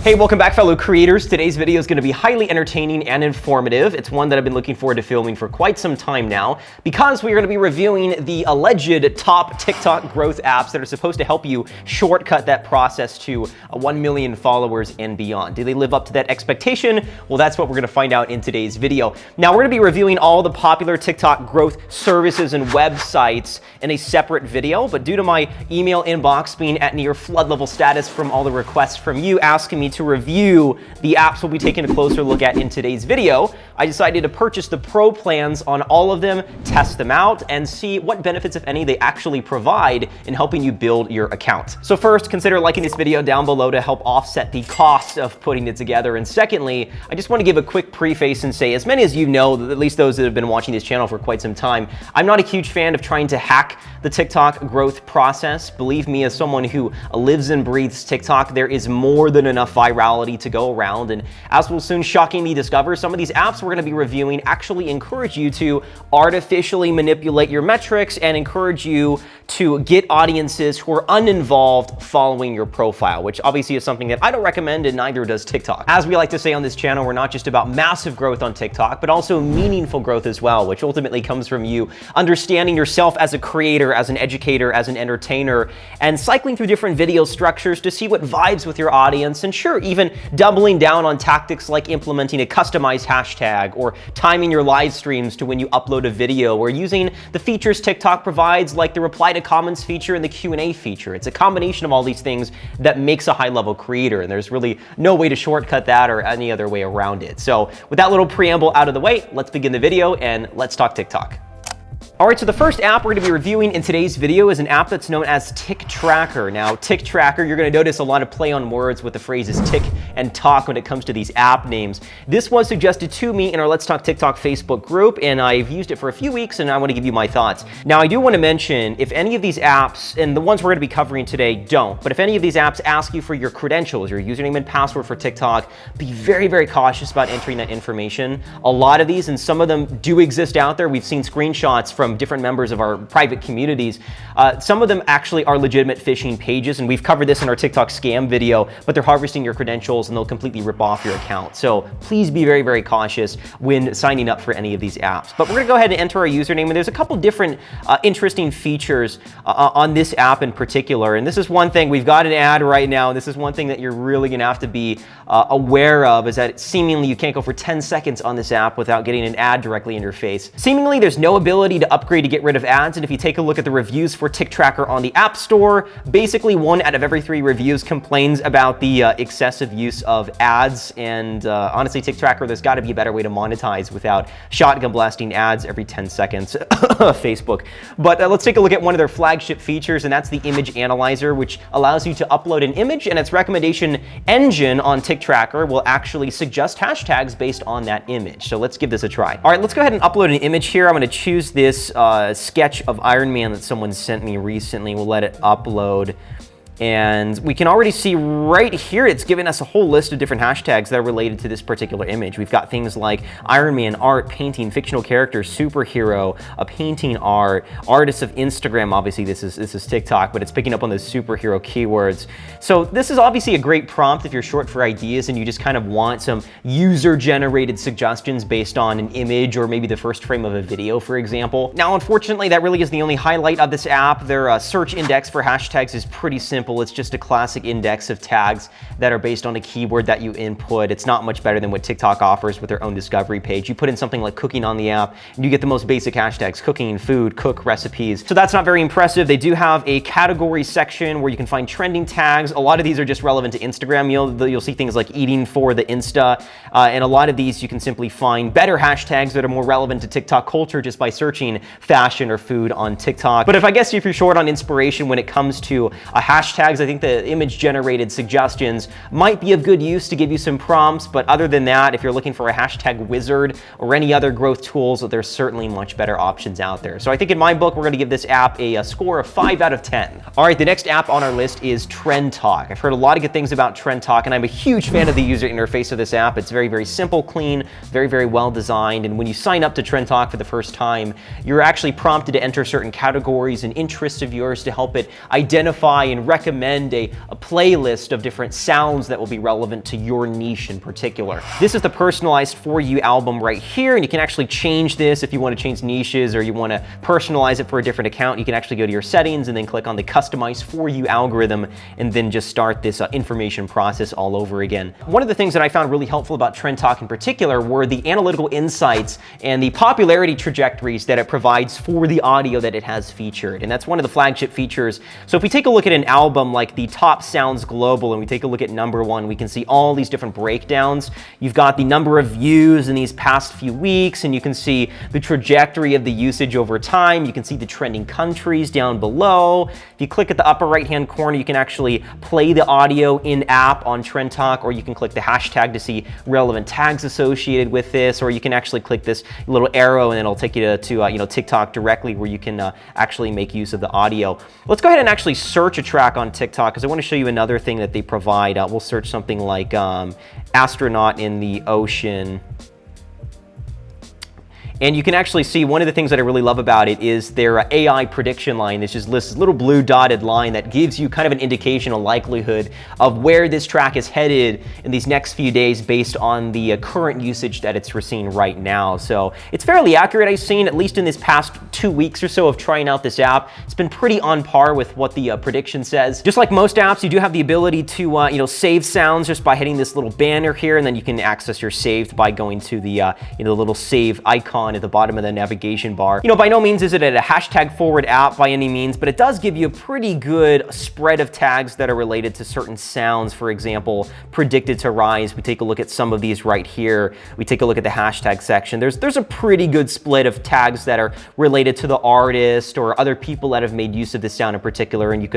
Hey, welcome back, fellow creators. Today's video is going to be highly entertaining and informative. It's one that I've been looking forward to filming for quite some time now because we are going to be reviewing the alleged top TikTok growth apps that are supposed to help you shortcut that process to 1 million followers and beyond. Do they live up to that expectation? Well, that's what we're going to find out in today's video. Now, we're going to be reviewing all the popular TikTok growth services and websites in a separate video, but due to my email inbox being at near flood level status from all the requests from you asking me to review the apps we'll be taking a closer look at in today's video, I decided to purchase the pro plans on all of them, test them out, and see what benefits, if any, they actually provide in helping you build your account. So first, consider liking this video down below to help offset the cost of putting it together. And secondly, I just want to give a quick preface and say, as many as you know, at least those that have been watching this channel for quite some time, I'm not a huge fan of trying to hack the TikTok growth process. Believe me, as someone who lives and breathes TikTok, there is more than enough virality to go around. And as we'll soon shockingly discover, some of these apps we're going to be reviewing actually encourage you to artificially manipulate your metrics and encourage you to get audiences who are uninvolved following your profile, which obviously is something that I don't recommend, and neither does TikTok. As we like to say on this channel, we're not just about massive growth on TikTok, but also meaningful growth as well, which ultimately comes from you understanding yourself as a creator, as an educator, as an entertainer, and cycling through different video structures to see what vibes with your audience, and sure, even doubling down on tactics like implementing a customized hashtag or timing your live streams to when you upload a video, or using the features TikTok provides like the reply to comments feature and the Q&A feature. It's a combination of all these things that makes a high-level creator, and there's really no way to shortcut that or any other way around it. So with that little preamble out of the way, let's begin the video and let's talk TikTok. All right, so the first app we're going to be reviewing in today's video is an app that's known as TikTracker. Now, TikTracker, you're going to notice a lot of play on words with the phrases tick and talk when it comes to these app names. This was suggested to me in our Let's Talk TikTok Facebook group, and I've used it for a few weeks, and I want to give you my thoughts. Now, I do want to mention, if any of these apps, and the ones we're going to be covering today don't, but if any of these apps ask you for your credentials, your username and password for TikTok, be very, very cautious about entering that information. A lot of these, and some of them do exist out there. We've seen screenshots from different members of our private communities. Some of them actually are legitimate phishing pages, and we've covered this in our TikTok scam video, but they're harvesting your credentials and they'll completely rip off your account. So please be very, very cautious when signing up for any of these apps. But we're gonna go ahead and enter our username, and there's a couple different interesting features on this app in particular. And this is one thing, we've got an ad right now, and this is one thing that you're really gonna have to be aware of, is that seemingly you can't go for 10 seconds on this app without getting an ad directly in your face. Seemingly there's no ability to upgrade to get rid of ads, and if you take a look at the reviews for TikTracker on the App Store, basically 1 out of every 3 reviews complains about the excessive use of ads, and honestly, TikTracker, there's got to be a better way to monetize without shotgun blasting ads every 10 seconds. Facebook. But let's take a look at one of their flagship features, and that's the image analyzer, which allows you to upload an image, and its recommendation engine on TikTracker will actually suggest hashtags based on that image. So let's give this a try. All right, let's go ahead and upload an image here. I'm going to choose this sketch of Iron Man that someone sent me recently. We'll let it upload. And we can already see right here, it's given us a whole list of different hashtags that are related to this particular image. We've got things like Iron Man, art, painting, fictional character, superhero, a painting art, artists of Instagram. Obviously, this is TikTok, but it's picking up on those superhero keywords. So this is obviously a great prompt if you're short for ideas and you just kind of want some user-generated suggestions based on an image or maybe the first frame of a video, for example. Now, unfortunately, that really is the only highlight of this app. Their search index for hashtags is pretty simple. It's just a classic index of tags that are based on a keyword that you input. It's not much better than what TikTok offers with their own discovery page. You put in something like cooking on the app, and you get the most basic hashtags: cooking, food, cook, recipes. So that's not very impressive. They do have a category section where you can find trending tags. A lot of these are just relevant to Instagram. You'll see things like eating for the Insta, and a lot of these you can simply find better hashtags that are more relevant to TikTok culture just by searching fashion or food on TikTok. But if you're short on inspiration when it comes to a hashtag, I think the image-generated suggestions might be of good use to give you some prompts, but other than that, if you're looking for a hashtag wizard or any other growth tools, there's certainly much better options out there. So I think in my book, we're going to give this app a score of 5 out of 10. All right, the next app on our list is TrendTalk. I've heard a lot of good things about TrendTalk, and I'm a huge fan of the user interface of this app. It's very, very simple, clean, very, very well designed, and when you sign up to TrendTalk for the first time, you're actually prompted to enter certain categories and interests of yours to help it identify and recommend recommend a playlist of different sounds that will be relevant to your niche in particular. This is the personalized For You album right here, and you can actually change this if you want to change niches or you want to personalize it for a different account. You can actually go to your settings and then click on the Customize For You algorithm and then just start this information process all over again. One of the things that I found really helpful about TrendTalk in particular were the analytical insights and the popularity trajectories that it provides for the audio that it has featured. And that's one of the flagship features. So if we take a look at an album like the Top Sounds Global and we take a look at #1, we can see all these different breakdowns. You've got the number of views in these past few weeks, and you can see the trajectory of the usage over time. You can see the trending countries down below. If you click at the upper right-hand corner, you can actually play the audio in-app on TrendTalk, or you can click the hashtag to see relevant tags associated with this, or you can actually click this little arrow and it'll take you to TikTok directly, where you can actually make use of the audio. Let's go ahead and actually search a track on TikTok, because I want to show you another thing that they provide. We'll search something like astronaut in the ocean. And you can actually see one of the things that I really love about it is their AI prediction line. This just lists this little blue dotted line that gives you kind of an indication, a likelihood of where this track is headed in these next few days based on the current usage that it's seeing right now. So it's fairly accurate. I've seen, at least in this past 2 weeks or so of trying out this app, it's been pretty on par with what the prediction says. Just like most apps, you do have the ability to save sounds just by hitting this little banner here, and then you can access your saved by going to the little save icon at the bottom of the navigation bar. By no means is it a hashtag forward app by any means, but it does give you a pretty good spread of tags that are related to certain sounds. For example, predicted to rise. We take a look at some of these right here. We take a look at the hashtag section. There's a pretty good split of tags that are related to the artist or other people that have made use of this sound in particular, and you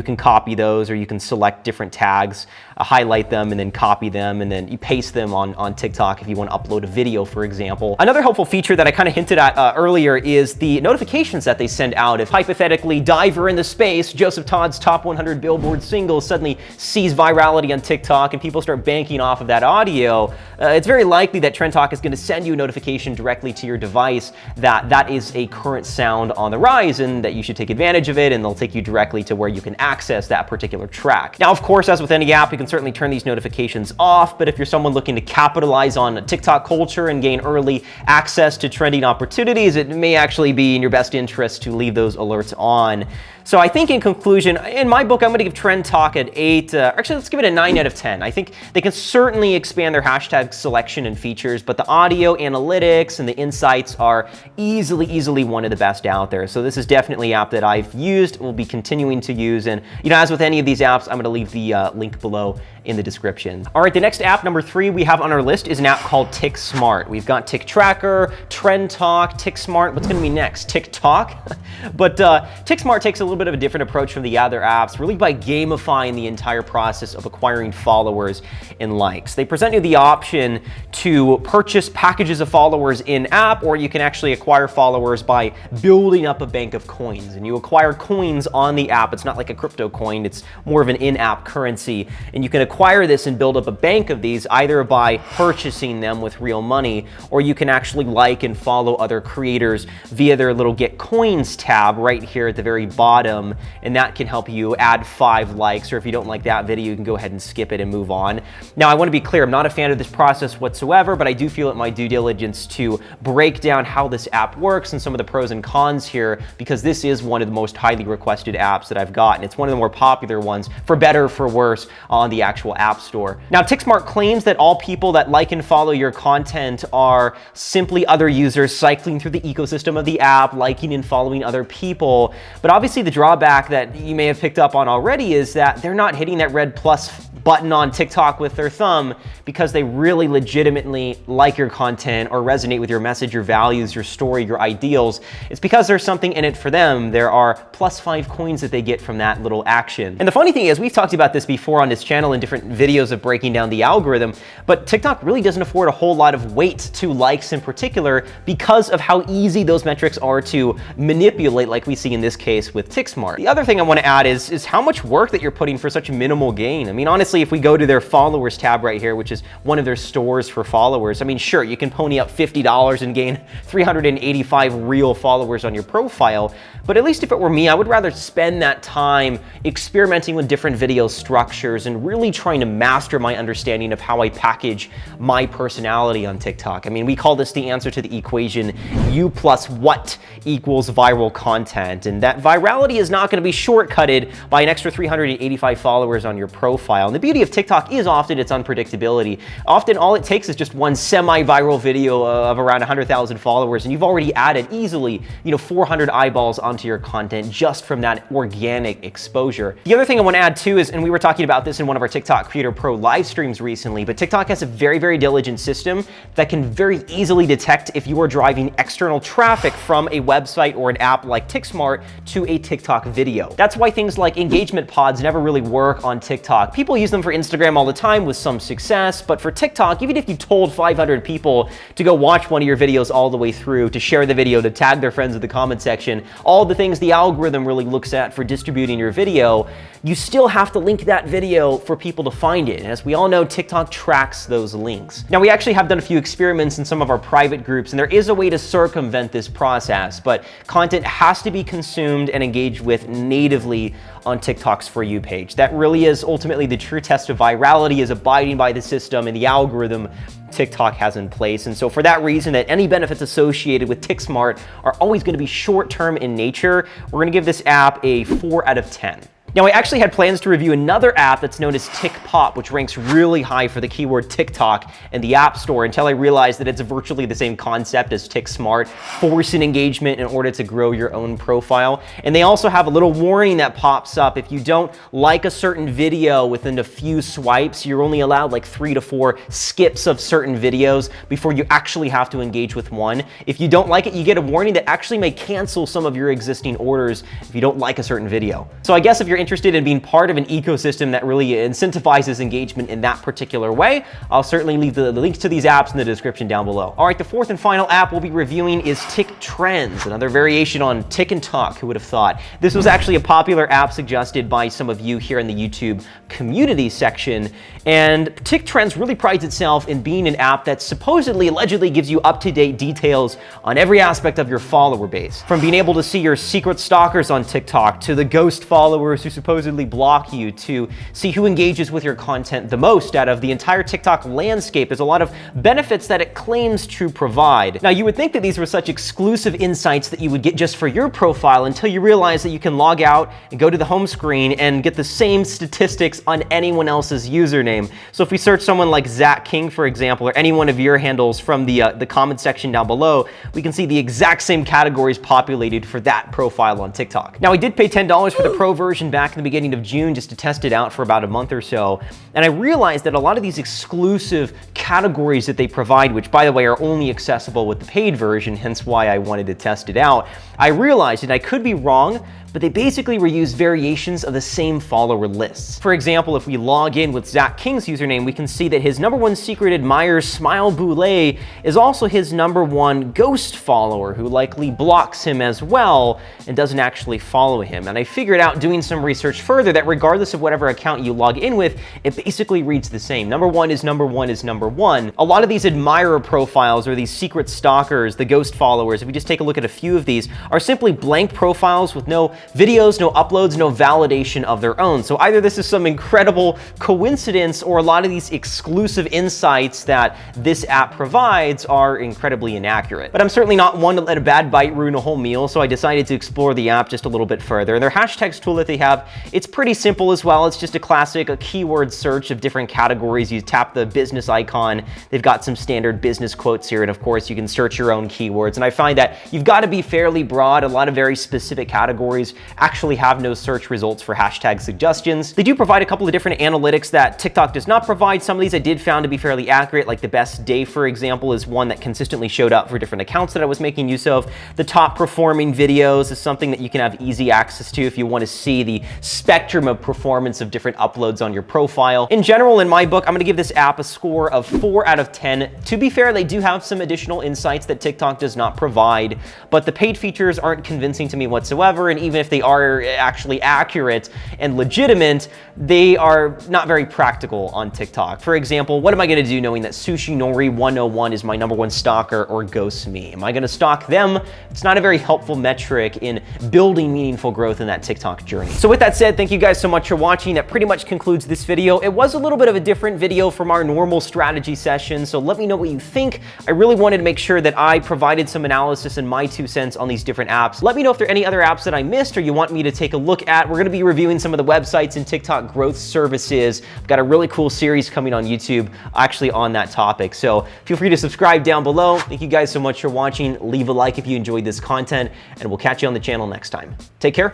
can copy those, or you can select different tags, highlight them, and then copy them, and then you paste them on TikTok if you want to upload a video, for example. Another helpful feature that I kind of hinted at earlier is the notifications that they send out. If hypothetically Diver in the Space, Joseph Todd's top 100 Billboard single, suddenly sees virality on TikTok and people start banking off of that audio, it's very likely that TrendTalk is going to send you a notification directly to your device that that is a current sound on the rise and that you should take advantage of it, and they'll take you directly to where you can access that particular track. Now, of course, as with any app, you can certainly turn these notifications off, but if you're someone looking to capitalize on TikTok culture and gain early access to trending opportunities, it may actually be in your best interest to leave those alerts on. So I think in conclusion, in my book, I'm going to give TrendTalk an 8. Actually, let's give it a 9 out of 10. I think they can certainly expand their hashtag selection and features, but the audio analytics and the insights are easily one of the best out there. So this is definitely an app that I've used, will be continuing to use. And as with any of these apps, I'm going to leave the link below in the description. All right, the next app, #3, we have on our list is an app called TikSmart. We've got Tick Tracker, TrendTalk, TikSmart. What's going to be next? TikTok? But TikSmart takes a little bit of a different approach from the other apps, really by gamifying the entire process of acquiring followers and likes. They present you the option to purchase packages of followers in-app, or you can actually acquire followers by building up a bank of coins. And you acquire coins on the app. It's not like a crypto coin. It's more of an in-app currency. And you can acquire this and build up a bank of these either by purchasing them with real money, or you can actually like and follow other creators via their little Get Coins tab right here at the very bottom, and that can help you add 5 likes, or if you don't like that video, you can go ahead and skip it and move on. Now, I want to be clear, I'm not a fan of this process whatsoever, but I do feel it my due diligence to break down how this app works and some of the pros and cons here, because this is one of the most highly requested apps that I've got, and it's one of the more popular ones, for better or for worse, on the actual app store. Now, TikSmart claims that all people that like and follow your content are simply other users cycling through the ecosystem of the app, liking and following other people. But obviously the drawback that you may have picked up on already is that they're not hitting that red plus button on TikTok with their thumb because they really legitimately like your content or resonate with your message, your values, your story, your ideals. It's because there's something in it for them. There are +5 coins that they get from that little action. And the funny thing is, we've talked about this before on this channel in different videos of breaking down the algorithm, but TikTok really doesn't afford a whole lot of weight to likes in particular because of how easy those metrics are to manipulate, like we see in this case with TikSmart. The other thing I want to add is how much work that you're putting for such minimal gain. I mean, honestly, honestly, if we go to their followers tab right here, which is one of their stores for followers, I mean, sure, you can pony up $50 and gain 385 real followers on your profile, but at least if it were me, I would rather spend that time experimenting with different video structures and really trying to master my understanding of how I package my personality on TikTok. I mean, we call this the answer to the equation U plus what equals viral content, and that virality is not going to be shortcutted by an extra 385 followers on your profile. And the beauty of TikTok is often its unpredictability. Often all it takes is just one semi-viral video of around 100,000 followers, and you've already added easily, 400 eyeballs onto your content just from that organic exposure. The other thing I want to add too is, and we were talking about this in one of our TikTok Creator Pro live streams recently, but TikTok has a very, very diligent system that can very easily detect if you are driving external traffic from a website or an app like TikSmart to a TikTok video. That's why things like engagement pods never really work on TikTok. People use them for Instagram all the time with some success, but for TikTok, even if you told 500 people to go watch one of your videos all the way through, to share the video, to tag their friends in the comment section, all the things the algorithm really looks at for distributing your video, you still have to link that video for people to find it. And as we all know, TikTok tracks those links. Now, we actually have done a few experiments in some of our private groups, and there is a way to circumvent this process, but content has to be consumed and engaged with natively on TikTok's For You page. That really is ultimately the true test of virality, is abiding by the system and the algorithm TikTok has in place. And so for that reason, that any benefits associated with TikSmart are always going to be short-term in nature, we're going to give this app a 4 out of 10. Now, I actually had plans to review another app that's known as TikPop, which ranks really high for the keyword TikTok in the App Store, until I realized that it's virtually the same concept as TikSmart, forcing engagement in order to grow your own profile. And they also have a little warning that pops up. If you don't like a certain video within a few swipes, you're only allowed like 3 to 4 skips of certain videos before you actually have to engage with one. If you don't like it, you get a warning that actually may cancel some of your existing orders if you don't like a certain video. So I guess if you're interested in being part of an ecosystem that really incentivizes engagement in that particular way, I'll certainly leave the links to these apps in the description down below. All right, the fourth and final app we'll be reviewing is TikTrends, another variation on Tik and Talk, who would have thought. This was actually a popular app suggested by some of you here in the YouTube community section, and TikTrends really prides itself in being an app that supposedly, allegedly gives you up-to-date details on every aspect of your follower base. From being able to see your secret stalkers on TikTok, to the ghost followers who supposedly block you, to see who engages with your content the most out of the entire TikTok landscape. There's a lot of benefits that it claims to provide. Now, you would think that these were such exclusive insights that you would get just for your profile, until you realize that you can log out and go to the home screen and get the same statistics on anyone else's username. So if we search someone like Zach King, for example, or any one of your handles from the comment section down below, we can see the exact same categories populated for that profile on TikTok. Now, I did pay $10 for the pro version back in the beginning of June just to test it out for about a month or so, and I realized that a lot of these exclusive categories that they provide, which by the way are only accessible with the paid version, hence why I wanted to test it out, I realized, and I could be wrong, but they basically reuse variations of the same follower lists. For example, if we log in with Zach King's username, we can see that his #1 secret admirer, Smile Boulay, is also his #1 ghost follower, who likely blocks him as well and doesn't actually follow him. And I figured out, doing some research further, that regardless of whatever account you log in with, it basically reads the same. #1 is #1 is #1. A lot of these admirer profiles, or these secret stalkers, the ghost followers, if we just take a look at a few of these, are simply blank profiles with no videos, no uploads, no validation of their own. So either this is some incredible coincidence, or a lot of these exclusive insights that this app provides are incredibly inaccurate. But I'm certainly not one to let a bad bite ruin a whole meal, so I decided to explore the app just a little bit further. And their hashtags tool that they have, it's pretty simple as well. It's just a classic keyword search of different categories. You tap the business icon. They've got some standard business quotes here, and of course you can search your own keywords. And I find that you've got to be fairly broad. A lot of very specific categories actually have no search results for hashtag suggestions. They do provide a couple of different analytics that TikTok does not provide. Some of these I did found to be fairly accurate, like the best day, for example, is one that consistently showed up for different accounts that I was making use of. The top performing videos is something that you can have easy access to if you want to see the spectrum of performance of different uploads on your profile. In general, in my book, I'm going to give this app a score of 4 out of 10. To be fair, they do have some additional insights that TikTok does not provide, but the paid features aren't convincing to me whatsoever, and even if they are actually accurate and legitimate, they are not very practical on TikTok. For example, what am I gonna do knowing that Sushi Nori 101 is my #1 stalker or ghosts me? Am I gonna stalk them? It's not a very helpful metric in building meaningful growth in that TikTok journey. So with that said, thank you guys so much for watching. That pretty much concludes this video. It was a little bit of a different video from our normal strategy session, so let me know what you think. I really wanted to make sure that I provided some analysis and my 2 cents on these different apps. Let me know if there are any other apps that I missed or you want me to take a look at. We're gonna be reviewing some of the websites and TikTok growth services. I've got a really cool series coming on YouTube actually on that topic. So feel free to subscribe down below. Thank you guys so much for watching. Leave a like if you enjoyed this content, and we'll catch you on the channel next time. Take care.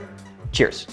Cheers.